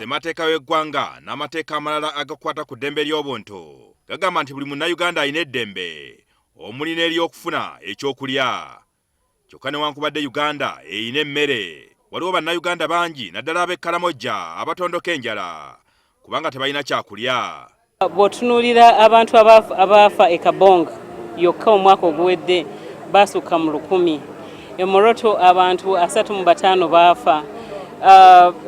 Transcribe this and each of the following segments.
Ssemateeka w'eggwanga n'amateeka amalala agakwata ku ddembe ly'obuntu gagamba nti buli munnayuganda alina eddembe omuli n'ery'okufuna ekyokulya. Kyokka newankubadde Uganda eyina emmere, waliwo bannayuganda bangi naddala ab'ekkalamojja abatondoka enjala kubanga tebalina kyakulya. Bw'otunuulira abantu abaafa e Kabonga yokka omwaka oguwedde baasukka mu 1,000. E Moroto abantu 35 baafa.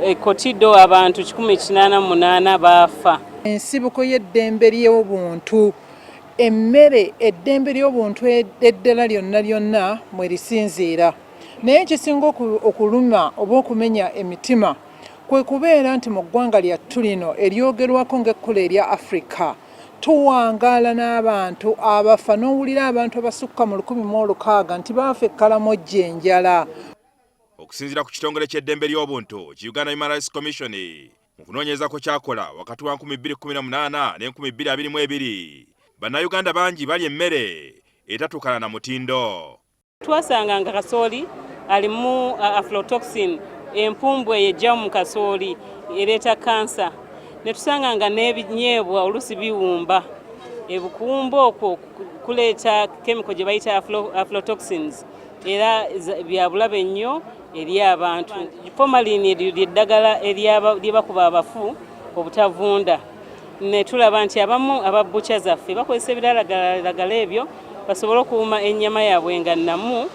E Kotido abantu 188 baafa. Ensibuko y'eddembe ly'obuntu, emmere eddembe ly'obuntu eddala lyonna mwe lisinziira. Naye ekisinga okuluma oba okumenya emitima kwe kubeera nti mu ggwanga lyattu lino eryogerwako ng'ekkula erya Afrika tuwangaala n'abantu abafa n'owulira abantu abasukka mu 1,600 nti baafa ekkalamojja enjala. Okusinziira ku kitongole ky'eddembe ly'obuntu ki Uganda Human Rights Commission mu kunoonyereza ko kyakola wakati wa 2018 ne 2022 bannayuganda bangi balya emmere etatuukana na mutindo. Twasanga nga kasooli alimu aflatoxin, empumbwe ejja mu kasooli ereeta kansa. Ne tusanga nga n'ebinyeebwa oluusi biwumba. Ebukumba okwo kuleeta chemical gye bayita aflatoxins era bya bulabe nnyo eri abantu. Formalin ly'eddagala lyebakuba abafu obutavunda. Ne tulaba nti abamu ababbucha zaffe bakozesa ebiragalalagala ebyo basobole okuuma ennyama yaabwe nga nnamu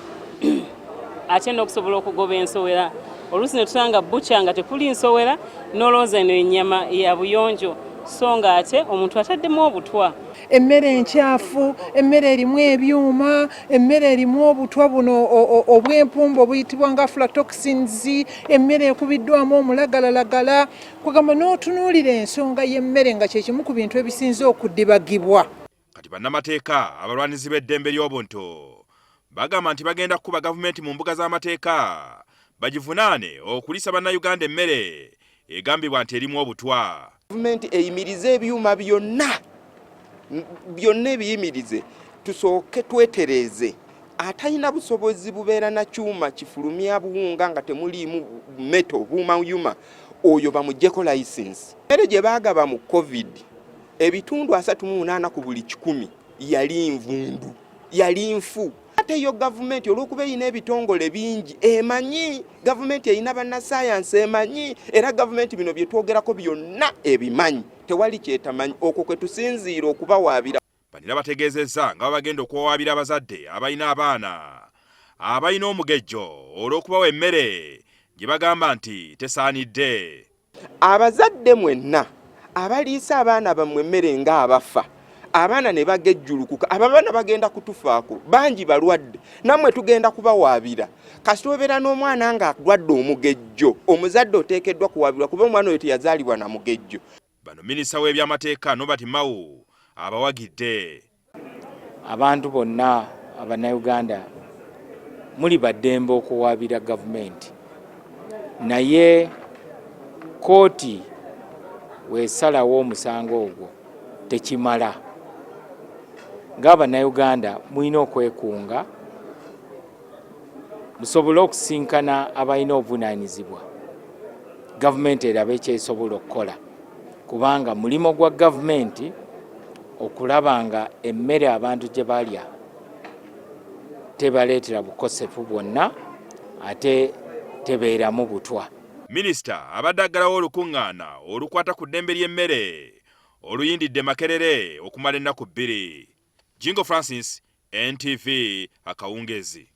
ate n'okusobola okugoba ensowera. Oluusi ne tusanga bbucha nga tekuli nsowera n'olowooza eno ennyama ya buyonjo so nga ate omuntu ataddemu obutwa. Emmere enkyafu, emmere erimu ebyuma, emmere erimu obutwa buno obw'empumbu obuyitibwa nga aflatoxins, emmere ekubiddwamu omulagalalagala. Kugamba n'otunuulira ensonga y'emmere nga kye kimu ku bintu ebisinze okuddibagibwa. Kati bannamateeka abalwanirizi b'eddembe ly'obuntu bagamba nti bagenda kukuba gavumenti mu mbuga z'amateeka bagivunaane okuliisa bannayuganda emmere egambibwa nti erimu obutwa. Gavumenti eyimirize ebyuma byonna ebiyimirize, tusooke twetereeze. Atalina busobozi bubeera na kyuma kifulumya buwunga nga temuliimu meto buumayuma, oyo bamuggyeko license. Emmere gye baagaba mu COVID ebitundu 38 ku buli 100 yali nvundu, yali nfu. Ate yo gavumenti olw'okuba erina ebitongole bingi emanyi, gavumenti erina bannasayansi emanyi, era gavumenti bino bye twogerako byonna ebimanyi. Tewali kyetamanyi, okwo kwe tusinziira okubawaabira. Banira bategeezezza nga bagenda okuwabira abazadde abalina abaana abalina omugejjo olw'okubawa emmere gye bagamba nti tesaanidde. Abazadde mwenna abaliisa abaana bammwe emmere ng'abafa, abaana ne bagejjulukuka, abaana bagenda kutufaako, bangi balwadde, nammwe tugenda kubawaabira. Kasita obeera n'omwana ng'alwadde omugejjo, omuzadde oteekeddwa kuwaabirwa kuba omwana oyo teyazaalibwa na mugejjo. Bano Minisita webyamateeka Nobert abawagidde. Abantu bonna abannayuganda muli baddembe okuwaabira gavumenti, naye kkooti weesalawo omusango ogwo tekimala. Ng'abannayuganda mulina okwekunga musobole okusinkana abalina obuvunaanyizibwa, gavumenti erabe ekyesobola okukola, kubanga mulimo gwa gavumenti okulaba nga emmere abantu gye balya tebaleetera bukosefu bwonna ate tebeeramu butwa. Minisita abadde aggalawo olukuŋŋaana olukwata ku ddembe ly'emmere oluyindidde Makerere okumala ennaku 2. Jingo Francis, NTV, Akawungeezi.